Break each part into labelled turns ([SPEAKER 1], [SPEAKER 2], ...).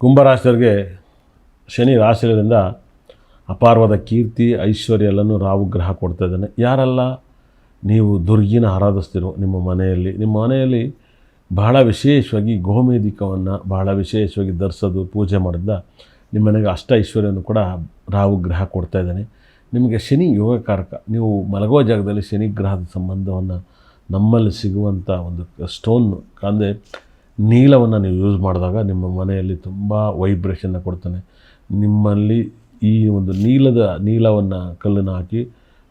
[SPEAKER 1] ಕುಂಭರಾಶಿಯವರಿಗೆ ಶನಿ ರಾಶಿಗಳಿಂದ ಅಪಾರವಾದ ಕೀರ್ತಿ ಐಶ್ವರ್ಯ ಎಲ್ಲನೂ ರಾಹು ಗ್ರಹ ಕೊಡ್ತಾ ಇದ್ದಾನೆ. ಯಾರೆಲ್ಲ ನೀವು ದುರ್ಗಿನ ಆರಾಧಿಸ್ತಿರೋ ನಿಮ್ಮ ಮನೆಯಲ್ಲಿ ಬಹಳ ವಿಶೇಷವಾಗಿ ಗೋಮೇಧಿಕವನ್ನು ಬಹಳ ವಿಶೇಷವಾಗಿ ಧರಿಸೋದು ಪೂಜೆ ಮಾಡಿದ ನಿಮ್ಮ ಮನೆಗೆ ಅಷ್ಟ ಐಶ್ವರ್ಯವನ್ನು ಕೂಡ ರಾಹು ಗ್ರಹ ಕೊಡ್ತಾ ಇದ್ದಾನೆ. ನಿಮಗೆ ಶನಿ ಯೋಗಕಾರಕ. ನೀವು ಮಲಗುವ ಜಾಗದಲ್ಲಿ ಶನಿ ಗ್ರಹದ ಸಂಬಂಧವನ್ನು ನಮ್ಮಲ್ಲಿ ಸಿಗುವಂಥ ಒಂದು ಸ್ಟೋನ್ ಅಂದರೆ ನೀಲವನ್ನು ನೀವು ಯೂಸ್ ಮಾಡಿದಾಗ ನಿಮ್ಮ ಮನೆಯಲ್ಲಿ ತುಂಬ ವೈಬ್ರೇಷನ್ನ ಕೊಡ್ತಾನೆ. ನಿಮ್ಮಲ್ಲಿ ಈ ಒಂದು ನೀಲವನ್ನು ಕಲ್ಲನ್ನು ಹಾಕಿ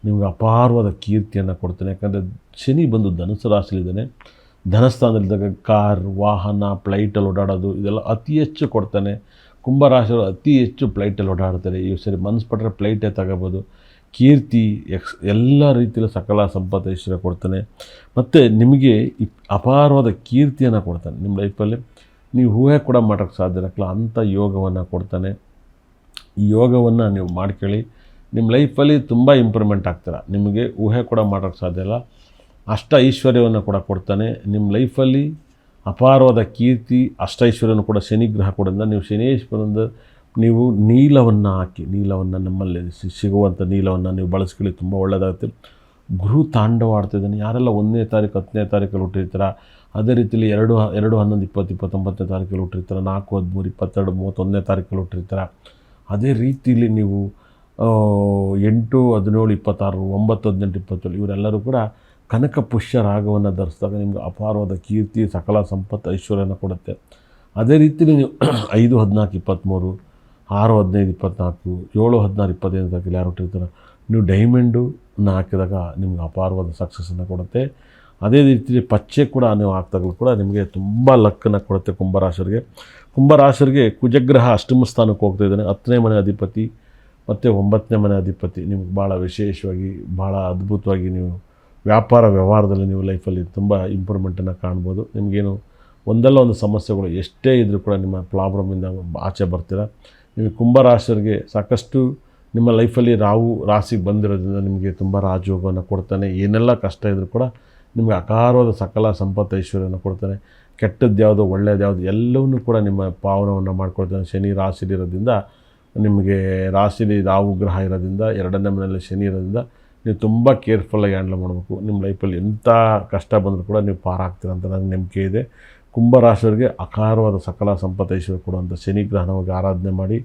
[SPEAKER 1] ನಿಮಗೆ ಅಪಾರವಾದ ಕೀರ್ತಿಯನ್ನು ಕೊಡ್ತಾನೆ. ಯಾಕಂದರೆ ಶನಿ ಬಂದು ಧನುಸ್ಸು ರಾಶಿಲಿದ್ದಾನೆ. ಧನಸ್ಥಾನದಲ್ಲಿದ್ದಾಗ ಕಾರ್, ವಾಹನ, ಫ್ಲೈಟಲ್ಲಿ ಓಡಾಡೋದು ಇದೆಲ್ಲ ಅತಿ ಹೆಚ್ಚು ಕೊಡ್ತಾನೆ. ಕುಂಭರಾಶಿಯವರು ಅತಿ ಹೆಚ್ಚು ಫ್ಲೈಟಲ್ಲಿ ಓಡಾಡ್ತಾರೆ. ಈ ಸರಿ ಮನಸ್ಸು ಪಟ್ಟರೆ ಫ್ಲೈಟೇ ತಗೋಬೋದು. ಕೀರ್ತಿ ಎಲ್ಲ ರೀತಿಯಲ್ಲಿ ಸಕಲ ಸಂಪತ್ತು ಐಶ್ವರ್ಯ ಕೊಡ್ತಾನೆ. ಮತ್ತು ನಿಮಗೆ ಅಪಾರವಾದ ಕೀರ್ತಿಯನ್ನು ಕೊಡ್ತಾನೆ. ನಿಮ್ಮ ಲೈಫಲ್ಲಿ ನೀವು ಊಹೆ ಕೂಡ ಮಾಡೋಕ್ಕೆ ಸಾಧ್ಯ ಇರಲ್ಲ ಅಂಥ ಯೋಗವನ್ನು ಕೊಡ್ತಾನೆ. ಈ ಯೋಗವನ್ನು ನೀವು ಮಾಡ್ಕೊಳ್ಳಿ, ನಿಮ್ಮ ಲೈಫಲ್ಲಿ ತುಂಬ ಇಂಪ್ರೂವ್ಮೆಂಟ್ ಆಗ್ತೀರ. ನಿಮಗೆ ಊಹೆ ಕೂಡ ಮಾಡೋಕ್ಕೆ ಸಾಧ್ಯ ಇಲ್ಲ ಅಷ್ಟ ಐಶ್ವರ್ಯವನ್ನು ಕೂಡ ಕೊಡ್ತಾನೆ. ನಿಮ್ಮ ಲೈಫಲ್ಲಿ ಅಪಾರವಾದ ಕೀರ್ತಿ ಅಷ್ಟೈಶ್ವರ್ಯವನ್ನು ಕೂಡ ಶನಿ ಗ್ರಹ ಕೊಡೋದ್ರಿಂದ ನೀವು ಶನೇಶ್ವರದಿಂದ ನೀವು ನೀಲವನ್ನು ಹಾಕಿ ನಮ್ಮಲ್ಲಿ ಸಿಗುವಂಥ ನೀಲವನ್ನು ನೀವು ಬಳಸ್ಕೊಳ್ಳಿ, ತುಂಬ ಒಳ್ಳೆಯದಾಗುತ್ತೆ. ಗುರು ತಾಂಡವಾಡ್ತಿದ್ದಾನೆ. ಯಾರೆಲ್ಲ 1ನೇ ತಾರೀಕು 10ನೇ ತಾರೀಕಲ್ಲಿ ಹುಟ್ಟಿರ್ತೀರ, ಅದೇ ರೀತಿಯಲ್ಲಿ 2, 11, 20, 29ನೇ ತಾರೀಕಲ್ಲಿ ಹುಟ್ಟಿರ್ತೀರ, 4, 13, 22, 31ನೇ ತಾರೀಕಲ್ಲಿ ಹುಟ್ಟಿರ್ತೀರ. ಅದೇ ರೀತಿಯಲ್ಲಿ ನೀವು 8, 17, 26, 9, 18, 27 ಇವರೆಲ್ಲರೂ ಕೂಡ ಕನಕ ಪುಷ್ಯ ರಾಗವನ್ನು ಧರಿಸಿದಾಗ ನಿಮಗೆ ಅಪಾರವಾದ ಕೀರ್ತಿ ಸಕಲ ಸಂಪತ್ತು ಐಶ್ವರ್ಯನ ಕೊಡುತ್ತೆ. ಅದೇ ರೀತಿಯಲ್ಲಿ ನೀವು 5, 14, 23, 6, 15, 24, 7, 16, 25 ತಾರೀಕಲ್ಲಿ ಯಾರು ಹುಟ್ಟಿರ್ತಾರೆ ನೀವು ಡೈಮಂಡನ್ನ ಹಾಕಿದಾಗ ನಿಮ್ಗೆ ಅಪಾರವಾದ ಸಕ್ಸಸ್ಸನ್ನು ಕೊಡುತ್ತೆ. ಅದೇ ರೀತಿಯಲ್ಲಿ ಪಚ್ಚೆ ಕೂಡ ನೀವು ಹಾಕಿದಾಗಲೂ ಕೂಡ ನಿಮಗೆ ತುಂಬ ಲಕ್ಕನ್ನು ಕೊಡುತ್ತೆ. ಕುಂಭರಾಶಿಯವರಿಗೆ ಕುಜಗ್ರಹ ಅಷ್ಟಮ ಸ್ಥಾನಕ್ಕೆ ಹೋಗ್ತಾ ಇದ್ದಾನೆ. 10ನೇ ಮನೆ ಅಧಿಪತಿ ಮತ್ತು 9ನೇ ಮನೆ ಅಧಿಪತಿ. ನಿಮ್ಗೆ ಭಾಳ ವಿಶೇಷವಾಗಿ ಭಾಳ ಅದ್ಭುತವಾಗಿ ನೀವು ವ್ಯಾಪಾರ ವ್ಯವಹಾರದಲ್ಲಿ ನೀವು ಲೈಫಲ್ಲಿ ತುಂಬ ಇಂಪ್ರೂವ್ಮೆಂಟನ್ನು ಕಾಣ್ಬೋದು. ನಿಮಗೇನು ಒಂದಲ್ಲ ಒಂದು ಸಮಸ್ಯೆಗಳು ಎಷ್ಟೇ ಇದ್ದರೂ ಕೂಡ ನಿಮ್ಮ ಪ್ರಾಬ್ಲಮಿಂದ ಆಚೆ ಬರ್ತೀರ. ನಿಮಗೆ ಕುಂಭರಾಶಿಯವರಿಗೆ ಸಾಕಷ್ಟು ನಿಮ್ಮ ಲೈಫಲ್ಲಿ ರಾಹು ರಾಶಿಗೆ ಬಂದಿರೋದ್ರಿಂದ ನಿಮಗೆ ತುಂಬ ರಾಜಯೋಗವನ್ನು ಕೊಡ್ತಾನೆ. ಏನೆಲ್ಲ ಕಷ್ಟ ಇದ್ದರೂ ಕೂಡ ನಿಮಗೆ ಅಪಾರವಾದ ಸಕಲ ಸಂಪತ್ತು ಐಶ್ವರ್ಯವನ್ನು ಕೊಡ್ತಾನೆ. ಕೆಟ್ಟದ್ದು ಯಾವುದು ಒಳ್ಳೆಯದು ಯಾವುದು ಎಲ್ಲವನ್ನೂ ಕೂಡ ನಿಮ್ಮ ಪಾವನವನ್ನು ಮಾಡ್ಕೊಳ್ತಾನೆ. ಶನಿ ರಾಶಿಲಿರೋದ್ರಿಂದ ನಿಮಗೆ ರಾಶಿಲಿ ರಾಹು ಗ್ರಹ ಇರೋದ್ರಿಂದ 2ನೇ ಮನೆಯಲ್ಲಿ ಶನಿ ಇರೋದ್ರಿಂದ ನೀವು ತುಂಬ ಕೇರ್ಫುಲ್ಲಾಗಿ ಹ್ಯಾಂಡಲ್ ಮಾಡಬೇಕು. ನಿಮ್ಮ ಲೈಫಲ್ಲಿ ಎಂಥ ಕಷ್ಟ ಬಂದರೂ ಕೂಡ ನೀವು ಪಾರಾಗ್ತೀರ ಅಂತ ನನಗೆ ನಂಬಿಕೆ ಇದೆ. ಕುಂಭರಾಶಿಯವರಿಗೆ ಅಕಾರವಾದ ಸಕಲ ಸಂಪತ್ತು ಐಶ್ವರ್ಯ ಕೊಡುವಂಥ ಶನಿ ಗ್ರಹನವಾಗಿ ಆರಾಧನೆ ಮಾಡಿ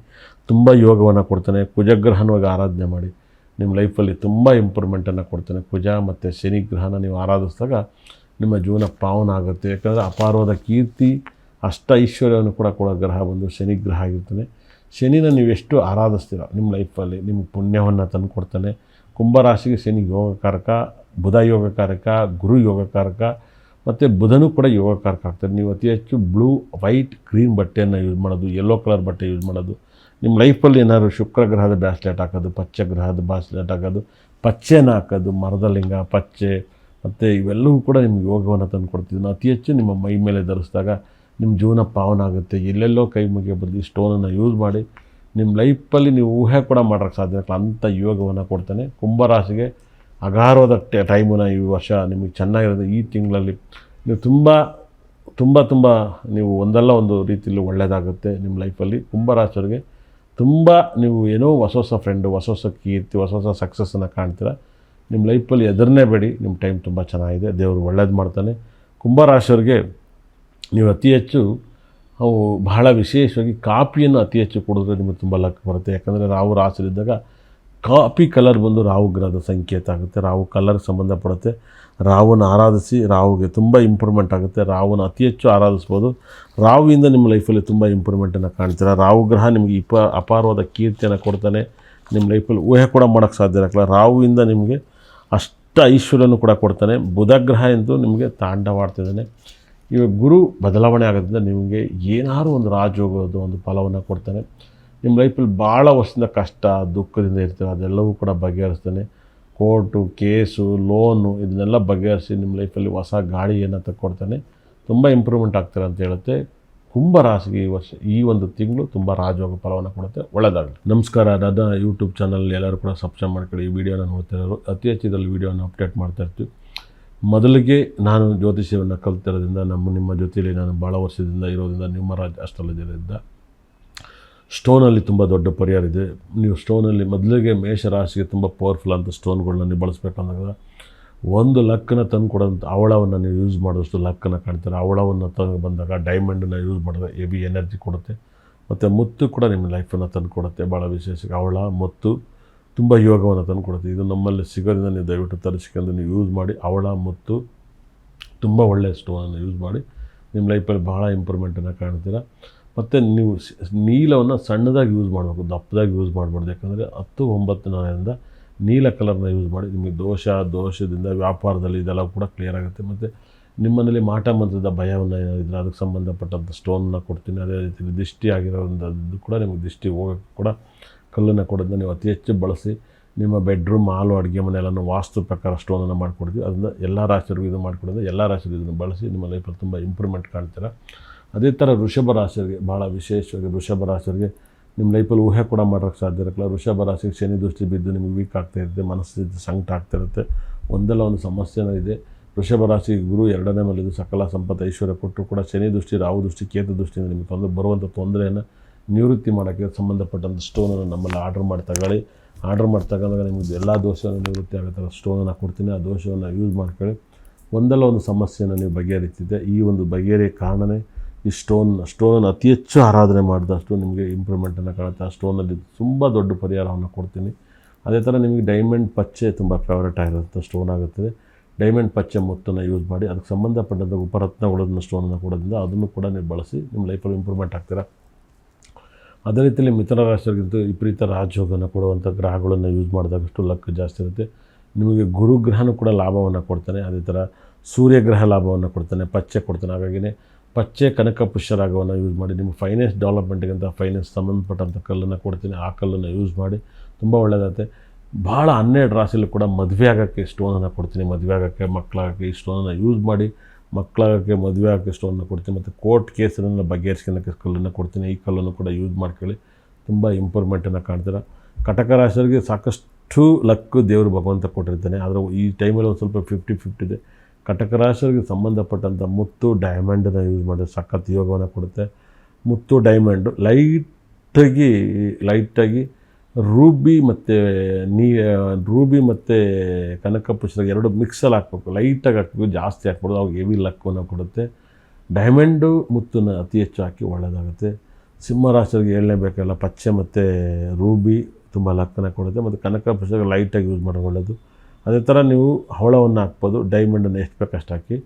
[SPEAKER 1] ತುಂಬ ಯೋಗವನ್ನು ಕೊಡ್ತಾನೆ. ಕುಜಗ್ರಹನವಾಗಿ ಆರಾಧನೆ ಮಾಡಿ ನಿಮ್ಮ ಲೈಫಲ್ಲಿ ತುಂಬ ಇಂಪ್ರೂವ್ಮೆಂಟನ್ನು ಕೊಡ್ತಾನೆ. ಕುಜ ಮತ್ತು ಶನಿ ಗ್ರಹನ ನೀವು ಆರಾಧಿಸಿದಾಗ ನಿಮ್ಮ ಜೀವನ ಪಾವನ ಆಗುತ್ತೆ. ಯಾಕಂದರೆ ಅಪಾರವಾದ ಕೀರ್ತಿ ಅಷ್ಟ ಐಶ್ವರ್ಯವನ್ನು ಕೂಡ ಕೊಡೋ ಗ್ರಹ ಬಂದು ಶನಿ ಗ್ರಹ ಆಗಿರ್ತಾನೆ. ಶನಿನ ನೀವು ಎಷ್ಟು ಆರಾಧಿಸ್ತೀರ ನಿಮ್ಮ ಲೈಫಲ್ಲಿ ನಿಮಗೆ ಪುಣ್ಯವನ್ನು ತಂದು ಕೊಡ್ತಾನೆ. ಕುಂಭರಾಶಿಗೆ ಶನಿ ಯೋಗಕಾರಕ, ಬುಧ ಯೋಗಕಾರಕ, ಗುರು ಯೋಗಕಾರಕ ಮತ್ತು ಬುಧನೂ ಕೂಡ ಯೋಗಕಾರಕ ಆಗ್ತಾರೆ. ನೀವು ಅತಿ ಹೆಚ್ಚು ಬ್ಲೂ, ವೈಟ್, ಗ್ರೀನ್ ಬಟ್ಟೆಯನ್ನು ಯೂಸ್ ಮಾಡೋದು, ಯೆಲ್ಲೋ ಕಲರ್ ಬಟ್ಟೆ ಯೂಸ್ ಮಾಡೋದು. ನಿಮ್ಮ ಲೈಫಲ್ಲಿ ಏನಾದ್ರು ಶುಕ್ರ ಗ್ರಹದ ಬ್ಯಾಸ್ಲೆಟ್ ಹಾಕೋದು, ಪಚ್ಚೆ ಗ್ರಹದ ಬ್ಯಾಸ್ಲೆಟ್ ಹಾಕೋದು, ಪಚ್ಚೆನ ಹಾಕೋದು, ಮರದ ಲಿಂಗ, ಪಚ್ಚೆ ಮತ್ತು ಇವೆಲ್ಲವೂ ಕೂಡ ನಿಮ್ಗೆ ಯೋಗವನ್ನು ತಂದು ಕೊಡ್ತಿದ್ದು. ಅತಿ ಹೆಚ್ಚು ನಿಮ್ಮ ಮೈ ಮೇಲೆ ಧರಿಸಿದಾಗ ನಿಮ್ಮ ಜೀವನ ಪಾವನ ಆಗುತ್ತೆ. ಎಲ್ಲೆಲ್ಲೋ ಕೈ ಮುಗಿಯ ಬದಲು ಸ್ಟೋನನ್ನು ಯೂಸ್ ಮಾಡಿ ನಿಮ್ಮ ಲೈಫಲ್ಲಿ ನೀವು ಊಹೆ ಕೂಡ ಮಾಡೋಕ್ಕೆ ಸಾಧ್ಯ ಇಲ್ಲ ಅಂಥ ಯೋಗವನ್ನು ಕೊಡ್ತಾನೆ. ಕುಂಭರಾಶಿಗೆ ಅಗಾರವಾದ ಟೈಮನ್ನು ಈ ವರ್ಷ ನಿಮಗೆ ಚೆನ್ನಾಗಿರೋದು. ಈ ತಿಂಗಳಲ್ಲಿ ನೀವು ತುಂಬ ನೀವು ಒಂದಲ್ಲ ಒಂದು ರೀತಿಯಲ್ಲಿ ಒಳ್ಳೆಯದಾಗುತ್ತೆ ನಿಮ್ಮ ಲೈಫಲ್ಲಿ. ಕುಂಭರಾಶಿಯವರಿಗೆ ತುಂಬ ನೀವು ಏನೋ ಹೊಸ ಫ್ರೆಂಡು, ಹೊಸ ಕೀರ್ತಿ, ಹೊಸ ಸಕ್ಸಸ್ಸನ್ನು ಕಾಣ್ತೀರ. ನಿಮ್ಮ ಲೈಫಲ್ಲಿ ಎದುರನ್ನೇ ಬೇಡಿ, ನಿಮ್ಮ ಟೈಮ್ ತುಂಬ ಚೆನ್ನಾಗಿದೆ. ದೇವರು ಒಳ್ಳೇದು ಮಾಡ್ತಾನೆ. ಕುಂಭರಾಶಿಯವರಿಗೆ ನೀವು ಅತಿ ಹೆಚ್ಚು ಬಹಳ ವಿಶೇಷವಾಗಿ ಕಾಫಿಯನ್ನು ಅತಿ ಹೆಚ್ಚು ಕುಡಿದ್ರೆ ನಿಮಗೆ ತುಂಬ ಲಕ್ ಬರುತ್ತೆ. ಯಾಕಂದರೆ ರಾಹು ರಾಶಿಯಲ್ಲಿದ್ದಾಗ ಕಾಫಿ ಕಲರ್ ಬಂದು ರಾಹು ಗ್ರಹದ ಸಂಕೇತ ಆಗುತ್ತೆ. ರಾಹು ಕಲರ್ಗೆ ಸಂಬಂಧಪಡುತ್ತೆ. ರಾಹುನ ಆರಾಧಿಸಿ ರಾಹುಗೆ ತುಂಬ ಇಂಪ್ರೂವ್ಮೆಂಟ್ ಆಗುತ್ತೆ. ರಾಹುನ ಅತಿ ಹೆಚ್ಚು ಆರಾಧಿಸ್ಬೋದು. ರಾಹುವಿಂದ ನಿಮ್ಮ ಲೈಫಲ್ಲಿ ತುಂಬ ಇಂಪ್ರೂವ್ಮೆಂಟನ್ನು ಕಾಣ್ತೀರ. ರಾಹು ಗ್ರಹ ನಿಮಗೆ ಅಪಾರವಾದ ಕೀರ್ತಿಯನ್ನು ಕೊಡ್ತಾನೆ. ನಿಮ್ಮ ಲೈಫಲ್ಲಿ ಊಹೆ ಕೂಡ ಮಾಡೋಕ್ಕೆ ಸಾಧ್ಯ ಇರಲ್ಲ. ರಾಹುವಿಂದ ನಿಮಗೆ ಅಷ್ಟ ಐಶ್ವರ್ಯನೂ ಕೂಡ ಕೊಡ್ತಾನೆ. ಬುಧ ಗ್ರಹ ಎಂದು ನಿಮಗೆ ತಾಂಡವಾಡ್ತಿದ್ದಾನೆ. ಇವಾಗ ಗುರು ಬದಲಾವಣೆ ಆಗೋದ್ರಿಂದ ನಿಮಗೆ ಏನಾದರೂ ಒಂದು ರಾಜಯೋಗದ ಒಂದು ಫಲವನ್ನು ಕೊಡ್ತಾನೆ. ನಿಮ್ಮ ಲೈಫಲ್ಲಿ ಭಾಳ ವರ್ಷದಿಂದ ಕಷ್ಟ ದುಃಖದಿಂದ ಇರ್ತೀರ, ಅದೆಲ್ಲವೂ ಕೂಡ ಬಗೆಹರಿಸ್ತಾನೆ. ಕೋರ್ಟು, ಕೇಸು, ಲೋನು ಇದನ್ನೆಲ್ಲ ಬಗೆಹರಿಸಿ ನಿಮ್ಮ ಲೈಫಲ್ಲಿ ಹೊಸ ಗಾಳಿಯನ್ನು ತಕ್ಕೊಡ್ತಾನೆ. ತುಂಬ ಇಂಪ್ರೂವ್ಮೆಂಟ್ ಆಗ್ತಾರೆ ಅಂತ ಹೇಳುತ್ತೆ. ಕುಂಭರಾಶಿಗೆ ಈ ಒಂದು ತಿಂಗಳು ತುಂಬ ರಾಜಯೋಗ ಫಲವನ್ನು ಕೊಡುತ್ತೆ. ಒಳ್ಳೆಯದಾಗಲಿ. ನಮಸ್ಕಾರ. ನನ್ನ ಯೂಟ್ಯೂಬ್ ಚಾನಲ್ ಎಲ್ಲರೂ ಕೂಡ ಸಬ್ಸ್ಕ್ರೈಬ್ ಮಾಡ್ಕೊಳ್ಳಿ. ಈ ವಿಡಿಯೋನ ನೋಡ್ತಿರೋರು ಅತಿ ಹೆಚ್ಚು ಇದರಲ್ಲಿ ವೀಡಿಯೋನ ಅಪ್ಡೇಟ್ ಮಾಡ್ತಾಯಿರ್ತೀವಿ. ಮೊದಲಿಗೆ ನಾನು ಜ್ಯೋತಿಷ್ಯವನ್ನು ಕಲಿತಿರೋದ್ರಿಂದ ನಿಮ್ಮ ಜೊತೆಯಲ್ಲಿ ನಾನು ಭಾಳ ವರ್ಷದಿಂದ ಇರೋದ್ರಿಂದ ನ್ಯೂಮರಾಜ್ ಅಸ್ಟ್ರಾಲಜಿಯಿಂದ ಸ್ಟೋನಲ್ಲಿ ತುಂಬ ದೊಡ್ಡ ಪರಿಹಾರ ಇದೆ. ನೀವು ಸ್ಟೋನಲ್ಲಿ ಮೊದಲಿಗೆ ಮೇಷರಾಶಿಗೆ ತುಂಬ ಪವರ್ಫುಲ್ ಅಂತ ಸ್ಟೋನ್ಗಳನ್ನ ನೀವು ಬಳಸಬೇಕಂದಾಗ ಒಂದು ಲಕ್ಕನ್ನು ತಂದು ಕೊಡೋಂಥ ಹವಳವನ್ನು ನೀವು ಯೂಸ್ ಮಾಡೋಷ್ಟು ಲಕ್ಕನ್ನು ಕಾಣ್ತಾರೆ. ಹವಳವನ್ನು ತಂದು ಬಂದಾಗ ಡೈಮಂಡನ್ನು ಯೂಸ್ ಮಾಡಿದ್ರೆ ಹೆವಿ ಎನರ್ಜಿ ಕೊಡುತ್ತೆ. ಮತ್ತು ಮುತ್ತು ಕೂಡ ನಿಮ್ಮ ಲೈಫನ್ನು ತಂದು ಕೊಡುತ್ತೆ. ಭಾಳ ವಿಶೇಷ ಹವಳ ಮುತ್ತು ತುಂಬ ಯೋಗವನ್ನು ತಂದು ಕೊಡುತ್ತೆ. ಇದು ನಮ್ಮಲ್ಲಿ ಸಿಗೋದ್ರಿಂದ ನೀವು ದಯವಿಟ್ಟು ತರಿಸ್ಕೊಂಡು ನೀವು ಯೂಸ್ ಮಾಡಿ. ಹವಳ ಮುತ್ತು ತುಂಬ ಒಳ್ಳೆಯ ಸ್ಟೋನನ್ನು ಯೂಸ್ ಮಾಡಿ ನಿಮ್ಮ ಲೈಫಲ್ಲಿ ಭಾಳ ಇಂಪ್ರೂವ್ಮೆಂಟನ್ನು ಕಾಣ್ತೀರಾ. ಮತ್ತು ನೀವು ನೀಲವನ್ನು ಸಣ್ಣದಾಗಿ ಯೂಸ್ ಮಾಡಬೇಕು, ದಪ್ಪದಾಗಿ ಯೂಸ್ ಮಾಡಬಾರ್ದು. ಯಾಕಂದರೆ 10-9 ನೀಲ ಕಲರ್ನ ಯೂಸ್ ಮಾಡಿ ನಿಮಗೆ ದೋಷದಿಂದ ವ್ಯಾಪಾರದಲ್ಲಿ ಇದೆಲ್ಲ ಕೂಡ ಕ್ಲಿಯರ್ ಆಗುತ್ತೆ. ಮತ್ತು ನಿಮ್ಮನೇಲಿ ಮಾಟ ಮಂತ್ರದ ಭಯವನ್ನು ಏನಾದಿದ್ರೆ ಅದಕ್ಕೆ ಸಂಬಂಧಪಟ್ಟಂಥ ಸ್ಟೋನನ್ನ ಕೊಡ್ತೀನಿ. ಅದೇ ರೀತಿ ದಿಷ್ಟಿ ಆಗಿರೋದು ಕೂಡ ನಿಮಗೆ ದಿಷ್ಟಿ ಹೋಗೋಕ್ಕೆ ಕೂಡ ಕಲ್ಲನ್ನು ಕೊಡೋದನ್ನ ನೀವು ಅತಿ ಹೆಚ್ಚು ಬಳಸಿ. ನಿಮ್ಮ ಬೆಡ್ರೂಮ್, ಹಾಲು, ಅಡುಗೆ ಮನೆಯೆಲ್ಲನೂ ವಾಸ್ತು ಪ್ರಕಾರ ಸ್ಟೋನನ್ನು ಮಾಡಿಕೊಡ್ತೀವಿ. ಅದರಿಂದ ಎಲ್ಲ ರಾಶಿಯರಿಗೂ ಇದು ಮಾಡಿಕೊಡೋದು, ಎಲ್ಲ ರಾಶಿಯರಿಗೂ ಇದನ್ನು ಬಳಸಿ ನಿಮ್ಮ ಲೈಫಲ್ಲಿ ತುಂಬ ಇಂಪ್ರೂವ್ಮೆಂಟ್ ಕಾಣ್ತೀರಾ. ಅದೇ ಥರ ವೃಷಭ ರಾಶಿಯವರಿಗೆ ಭಾಳ ವಿಶೇಷವಾಗಿ ವೃಷಭ ರಾಶಿಯವರಿಗೆ ನಿಮ್ಮ ಲೈಫಲ್ಲಿ ಊಹೆ ಕೂಡ ಮಾಡೋಕ್ಕೆ ಸಾಧ್ಯ ಇರಲ್ಲ. ವೃಷಭ ರಾಶಿಗೆ ಶನಿ ದೃಷ್ಟಿ ಬಿದ್ದು ನಿಮಗೆ ವೀಕ್ ಆಗ್ತಾಯಿರುತ್ತೆ, ಮನಸ್ಸಿದ್ದು ಸಂಕಟ ಆಗ್ತಾಯಿರುತ್ತೆ, ಒಂದಲ್ಲ ಒಂದು ಸಮಸ್ಯೆನೂ ಇದೆ. ವೃಷಭ ರಾಶಿಗೆ ಗುರು 2ನೇ ಮನೆಯದು ಸಕಲ ಸಂಪತ್ತು ಐಶ್ವರ್ಯ ಕೊಟ್ಟರು ಕೂಡ ಶನಿ ದೃಷ್ಟಿ, ರಾಹು ದೃಷ್ಟಿ, ಕೇತು ದೃಷ್ಟಿಯಿಂದ ನಿಮಗೆ ಬರುವಂಥ ತೊಂದರೆಯನ್ನು ನಿವೃತ್ತಿ ಮಾಡೋಕ್ಕೆ ಸಂಬಂಧಪಟ್ಟಂಥ ಸ್ಟೋನನ್ನು ನಮ್ಮಲ್ಲಿ ಆರ್ಡ್ರ್ ಮಾಡಿ ತಗೊಳ್ಳಿ. ಆರ್ಡ್ರ್ ಮಾಡಿ ತಗೊಂಡಾಗ ನಿಮಗೆ ಎಲ್ಲ ದೋಷವನ್ನು ನಿವೃತ್ತಿ ಆಗೋ ಥರ ಸ್ಟೋನನ್ನು ಕೊಡ್ತೀನಿ. ಆ ದೋಷವನ್ನು ಯೂಸ್ ಮಾಡ್ಕೊಳ್ಳಿ. ಒಂದಲ್ಲ ಒಂದು ಸಮಸ್ಯೆಯನ್ನು ನೀವು ಬಗೆಹರಿತಿದ್ದೆ. ಈ ಒಂದು ಬಗೆಹರಿಯ ಕಾರಣವೇ ಈ ಸ್ಟೋನನ್ನು ಅತಿ ಹೆಚ್ಚು ಆರಾಧನೆ ಮಾಡಿದಷ್ಟು ನಿಮಗೆ ಇಂಪ್ರೂವ್ಮೆಂಟನ್ನು ಕಾಣುತ್ತೆ. ಆ ಸ್ಟೋನಲ್ಲಿ ತುಂಬ ದೊಡ್ಡ ಪರಿಹಾರವನ್ನು ಕೊಡ್ತೀನಿ. ಅದೇ ಥರ ನಿಮಗೆ ಡೈಮಂಡ್ ಪಚ್ಚೆ ತುಂಬ ಫೇವ್ರೇಟ್ ಆಗಿರುತ್ತೆ ಸ್ಟೋನ್ ಆಗುತ್ತದೆ. ಡೈಮಂಡ್ ಪಚ್ಚೆ ಮುತ್ತನ್ನು ಯೂಸ್ ಮಾಡಿ ಅದಕ್ಕೆ ಸಂಬಂಧಪಟ್ಟಂಥ ಉಪರತ್ನಗಳನ್ನು ಸ್ಟೋನನ್ನು ಕೊಡೋದ್ರಿಂದ ಅದನ್ನು ಕೂಡ ನೀವು ಬಳಸಿ ನಿಮ್ಮ ಲೈಫಲ್ಲಿ ಇಂಪ್ರೂವ್ಮೆಂಟ್ ಆಗ್ತೀರಾ. ಅದೇ ರೀತಿಯಲ್ಲಿ ಮಿಥುನ ರಾಶಿಯವರಿಗಿಂತ ವಿಪರೀತ ರಾಜಯೋಗವನ್ನು ಕೊಡುವಂಥ ಗ್ರಹಗಳನ್ನು ಯೂಸ್ ಮಾಡಿದಾಗಷ್ಟು ಲಕ್ ಜಾಸ್ತಿ ಇರುತ್ತೆ. ನಿಮಗೆ ಗುರುಗ್ರಹನೂ ಕೂಡ ಲಾಭವನ್ನು ಕೊಡ್ತಾನೆ. ಅದೇ ಥರ ಸೂರ್ಯಗ್ರಹ ಲಾಭವನ್ನು ಕೊಡ್ತಾನೆ, ಪಚ್ಚೆ ಕೊಡ್ತಾನೆ. ಹಾಗಾಗಿಯೇ ಪಚ್ಚೆ ಕನಕ ಪುಷ್ಯರಾಗವನ್ನು ಯೂಸ್ ಮಾಡಿ ನಿಮ್ಮ ಫೈನಾನ್ಸ್ ಡೆವಲಪ್ಮೆಂಟ್ಗಿಂತ ಫೈನಾನ್ಸ್ ಸಂಬಂಧಪಟ್ಟಂಥ ಕಲ್ಲನ್ನು ಕೊಡ್ತೀನಿ. ಆ ಕಲ್ಲನ್ನು ಯೂಸ್ ಮಾಡಿ ತುಂಬ ಒಳ್ಳೆಯದಾಗುತ್ತೆ. ಭಾಳ 12 ರಾಶಿಯಲ್ಲೂ ಕೂಡ ಮದುವೆ ಆಗೋಕ್ಕೆ ಸ್ಟೋನನ್ನು ಕೊಡ್ತೀನಿ. ಮದುವೆ ಆಗೋಕ್ಕೆ, ಮಕ್ಕಳಾಗೋಕ್ಕೆ ಈ ಸ್ಟೋನನ್ನು ಯೂಸ್ ಮಾಡಿ ಮಕ್ಕಳಾಗೋಕ್ಕೆ, ಮದುವೆ ಆಗೋಕ್ಕೆ ಸ್ಟೋನನ್ನು ಕೊಡ್ತೀನಿ. ಮತ್ತು ಕೋರ್ಟ್ ಕೇಸನ್ನು ಬಗೆಹರಿಸ್ಕೊಳ್ಳೋಕ್ಕೆ ಕಲ್ಲನ್ನು ಕೊಡ್ತೀನಿ. ಈ ಕಲ್ಲನ್ನು ಕೂಡ ಯೂಸ್ ಮಾಡ್ಕೊಳ್ಳಿ, ತುಂಬ ಇಂಪ್ರೂವ್ಮೆಂಟನ್ನು ಕಾಣ್ತೀರಾ. ಕಟಕ ರಾಶಿಯವರಿಗೆ ಸಾಕಷ್ಟು ಲಕ್ಕು ದೇವರು ಭಗವಂತ ಕೊಟ್ಟಿರ್ತಾನೆ. ಆದರೆ ಈ ಟೈಮಲ್ಲಿ ಒಂದು ಸ್ವಲ್ಪ 50-50 ಇದೆ. ಕಟಕ ರಾಶಿಯವರಿಗೆ ಸಂಬಂಧಪಟ್ಟಂಥ ಮುತ್ತು, ಡೈಮಂಡನ್ನು ಯೂಸ್ ಮಾಡಿದ್ರೆ ಸಖತ್ ಯೋಗವನ್ನು ಕೊಡುತ್ತೆ. ಮುತ್ತು, ಡೈಮಂಡು ಲೈಟಾಗಿ ರೂಬಿ ಮತ್ತು ಕನಕ ಪುಷ್ಯರಾಗ 2 ಮಿಕ್ಸಲ್ಲಿ ಹಾಕ್ಬೇಕು. ಲೈಟಾಗಿ ಹಾಕ್ಬೇಕು, ಜಾಸ್ತಿ ಹಾಕ್ಬೋದು, ಅವಾಗ ಹೆವಿ ಲಕ್ಕನ್ನು ಕೊಡುತ್ತೆ. ಡೈಮಂಡು ಮುತ್ತನ್ನು ಅತಿ ಹೆಚ್ಚು ಹಾಕಿ ಒಳ್ಳೆಯದಾಗುತ್ತೆ. ಸಿಂಹರಾಶಿಯವರಿಗೆ ಹೇಳಲೇಬೇಕಲ್ಲ, ಪಚ್ಚೆ ಮತ್ತು ರೂಬಿ ತುಂಬ ಲಕ್ಕನ್ನು ಕೊಡುತ್ತೆ. ಮತ್ತು ಕನಕ ಪುಷ್ಯರಾಗ ಲೈಟಾಗಿ ಯೂಸ್ ಮಾಡೋದು ಒಳ್ಳೆಯದು. ಅದೇ ಥರ ನೀವು ಹವಳವನ್ನು ಹಾಕ್ಬೋದು. ಡೈಮಂಡನ್ನು ಎಷ್ಟು ಬೇಕಷ್ಟು ಹಾಕಿ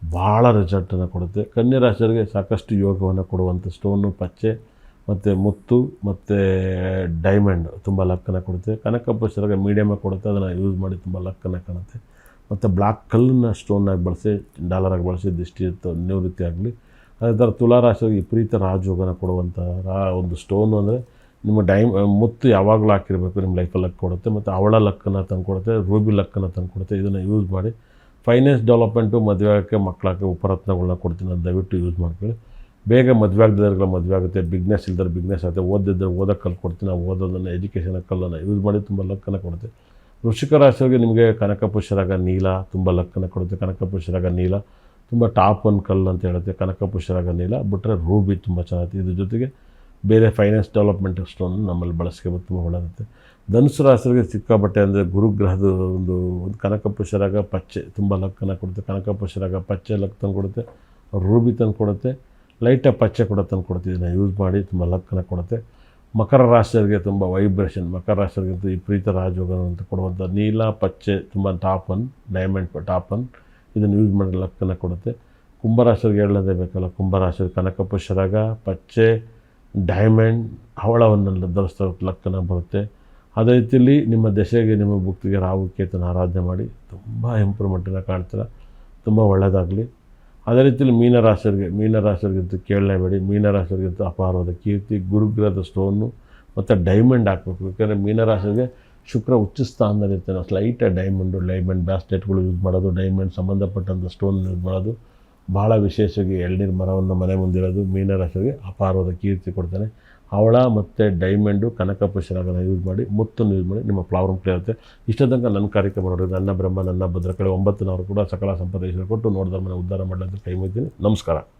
[SPEAKER 1] ಭಾಳ ರಿಸಲ್ಟನ್ನು ಕೊಡುತ್ತೆ. ಕನ್ಯಾ ರಾಶಿಯವರಿಗೆ ಸಾಕಷ್ಟು ಯೋಗವನ್ನು ಕೊಡುವಂಥ ಸ್ಟೋನು ಪಚ್ಚೆ ಮತ್ತು ಮುತ್ತು ಮತ್ತು ಡೈಮಂಡ್ ತುಂಬ ಲಕ್ಕನ್ನು ಕೊಡುತ್ತೆ. ಕನಕ ಪುಷ್ಯರಾಗ ಮೀಡಿಯಮಾಗಿ ಕೊಡುತ್ತೆ, ಅದನ್ನು ಯೂಸ್ ಮಾಡಿ ತುಂಬ ಲಕ್ಕನ್ನು ಕಾಣುತ್ತೆ. ಮತ್ತು ಬ್ಲ್ಯಾಕ್ ಕಲ್ಲನ್ನು ಸ್ಟೋನಾಗಿ ಬಳಸಿ, ಡಾಲರಾಗಿ ಬಳಸಿ ದಿಷ್ಟಿ ನಿವೃತ್ತಿ ಆಗಲಿ. ಅದೇ ಥರ ತುಲಾರಾಶಿಯವರಿಗೆ ವಿಪರೀತ ರಾಜಯೋಗನ ಕೊಡುವಂಥ ಒಂದು ಸ್ಟೋನು ಅಂದರೆ ನಿಮ್ಮ ಮುತ್ತು ಯಾವಾಗಲೂ ಹಾಕಿರಬೇಕು, ನಿಮ್ಮ ಲೈಫಲ್ಲಿ ಲಕ್ ಕೊಡುತ್ತೆ. ಮತ್ತು ಅವಳ ಲಕ್ಕನ್ನು ತಂದು ಕೊಡುತ್ತೆ, ರೂಬಿ ಲಕ್ಕನ್ನು ತಂದು ಕೊಡುತ್ತೆ. ಇದನ್ನು ಯೂಸ್ ಮಾಡಿ ಫೈನಾನ್ಸ್ ಡೆವಲಪ್ಮೆಂಟು, ಮದುವೆ ಆಗೋಕ್ಕೆ, ಮಕ್ಕಳಾಗೆ ಉಪರತ್ನಗಳನ್ನ ಕೊಡ್ತೀನಿ. ಅದು ದಯವಿಟ್ಟು ಯೂಸ್ ಮಾಡ್ಕೊಳ್ಳಿ. ಬೇಗ ಮದುವೆ ಆಗದಿದ್ದವ್ರಿಗೆ ಮದುವೆ ಆಗುತ್ತೆ, ಬಿಗ್ನೆಸ್ ಇಲ್ದರೆ ಬಿಗ್ನೆಸ್ ಆಗುತ್ತೆ, ಓದಿದ್ರೆ ಓದೋಕ್ಕೆ ಕಲ್ಲು ಕೊಡ್ತೀನಿ. ನಾವು ಓದೋದನ್ನು ಎಜುಕೇಷನ್ ಕಲ್ಲನ್ನು ಯೂಸ್ ಮಾಡಿ ತುಂಬ ಲಕ್ಕನ್ನು ಕೊಡುತ್ತೆ. ವೃಶ್ಚಿಕ ರಾಶಿಯವರಿಗೆ ನಿಮಗೆ ಕನಕ ಪುಷ್ಯರಾಗ ನೀಲ ತುಂಬ ಲಕ್ಕನ್ನು ಕೊಡುತ್ತೆ. ಕನಕ ಪುಷ್ಯರಾಗ ನೀಲ ತುಂಬ ಟಾಪ್ 1 ಕಲ್ಲು ಅಂತ ಹೇಳುತ್ತೆ. ಕನಕ ಪುಷ್ಯರಾಗ ನೀಲ ಬಿಟ್ಟರೆ ರೂಬಿ ತುಂಬ ಚೆನ್ನಾಗಿದೆ. ಇದ್ರ ಜೊತೆಗೆ ಬೇರೆ ಫೈನಾನ್ಸ್ ಡೆವಲಪ್ಮೆಂಟ್ ಸ್ಟೋನನ್ನು ನಮ್ಮಲ್ಲಿ ಬಳಸ್ಕೋಬೇಕು, ತುಂಬ ಒಳ್ಳೆಯರುತ್ತೆ. ಧನುಸು ರಾಶಿಯವರಿಗೆ ಸಿಕ್ಕಾಪಟ್ಟೆ ಅಂದರೆ ಗುರುಗ್ರಹದ ಒಂದು ಕನಕ ಪುಷ್ಯರಾಗ ಪಚ್ಚೆ ತುಂಬ ಲಕ್ಕನ್ನು ಕೊಡುತ್ತೆ. ಕನಕ ಪುಷ್ಯರಾಗ ಪಚ್ಚೆ ಲಕ್ ತಂದು ಕೊಡುತ್ತೆ, ರೂಬಿ ತಂದು ಕೊಡುತ್ತೆ, ಲೈಟಾಗಿ ಪಚ್ಚೆ ಕೂಡ ತಂದು ಕೊಡುತ್ತೆ. ಇದನ್ನು ಯೂಸ್ ಮಾಡಿ ತುಂಬ ಲಕ್ಕನ್ನು ಕೊಡುತ್ತೆ. ಮಕರ ರಾಶಿಯವರಿಗೆ ತುಂಬ ವೈಬ್ರೇಷನ್, ಮಕರ ರಾಶಿಯವರಿಗಂತೂ ವಿಪರೀತ ರಾಜಯೋಗ ಅಂತ ಕೊಡುವಂಥ ನೀಲ ಪಚ್ಚೆ ತುಂಬ ಟಾಪ್ 1, ಡೈಮಂಡ್ ಟಾಪ್ 1 ಇದನ್ನು ಯೂಸ್ ಮಾಡಿ ಲಕ್ಕನ್ನು ಕೊಡುತ್ತೆ. ಕುಂಭರಾಶಿಯವರಿಗೆ ಹೇಳಲೇಬೇಕಲ್ಲ, ಕುಂಭರಾಶಿಯವ್ರಿಗೆ ಕನಕ ಪುಷ್ಯರಾಗ ಪಚ್ಚೆ ಡೈಮಂಡ್ ಹವಳವನ್ನು ಧರಿಸ್ತಾ ಲಕ್ಕನ್ನು ಬರುತ್ತೆ. ಅದೇ ರೀತಿಯಲ್ಲಿ ನಿಮ್ಮ ದಶೆಗೆ, ನಿಮ್ಮ ಭುಕ್ತಿಗೆ ರಾಹು ಕೇತನ ಆರಾಧನೆ ಮಾಡಿ ತುಂಬ ಇಂಪ್ರೂವ್ಮೆಂಟನ್ನು ಕಾಣ್ತೀರ, ತುಂಬ ಒಳ್ಳೆಯದಾಗಲಿ. ಅದೇ ರೀತಿಯಲ್ಲಿ ಮೀನರಾಶಿಯವರಿಗಂತೂ ಕೇಳಲೇಬೇಡಿ. ಮೀನರಾಶಿಯವರಿಗಂತೂ ಅಪಾರವಾದ ಕೀರ್ತಿ, ಗುರುಗ್ರಹದ ಸ್ಟೋನು ಮತ್ತು ಡೈಮಂಡ್ ಹಾಕಬೇಕು. ಯಾಕೆಂದರೆ ಮೀನರಾಶಿಗೆ ಶುಕ್ರ ಉಚ್ಚ ಸ್ಥಾನದಲ್ಲಿರ್ತಾನೆ. ಲೈಟಾಗಿ ಡೈಮಂಡ್ ಬ್ಯಾಸ್ಲೆಟ್ಗಳು ಯೂಸ್ ಮಾಡೋದು, ಡೈಮಂಡ್ ಸಂಬಂಧಪಟ್ಟಂಥ ಸ್ಟೋನ್ ಯೂಸ್ ಮಾಡೋದು, ಭಾಳ ವಿಶೇಷವಾಗಿ ಎಳ್ನೀರು ಮರವನ್ನು ಮನೆ ಮುಂದಿರೋದು ಮೀನರಾಶಿಯವರಿಗೆ ಅಪಾರವಾದ ಕೀರ್ತಿ ಕೊಡ್ತಾನೆ. ಹವಳ ಮತ್ತು ಡೈಮಂಡು ಕನಕ ಪುಷ್ಯರಾಗನ್ನು ಯೂಸ್ ಮಾಡಿ, ಮುತ್ತನ್ನು ಯೂಸ್ ಮಾಡಿ ನಿಮ್ಮ ಪ್ರಾಬ್ಲಮ್ ಕ್ಲಿಯರ್ ಆಗುತ್ತೆ. ಇಷ್ಟ ತನಕ ನನ್ನ ಕಾರ್ಯಕ್ರಮ ನೋಡಿ, ನನ್ನ ಬ್ರಹ್ಮ ನನ್ನ ಭದ್ರಕಳೆ 9 ಕೂಡ ಸಕಲ ಸಂಪತ್ತು ಕೊಟ್ಟು ನೋಡಿದ್ರೆ ಮನೆ ಉದ್ಧಾರ ಮಾಡಲಿಕ್ಕೆ ಕೈ ಮುಗಿತೀನಿ. ನಮಸ್ಕಾರ.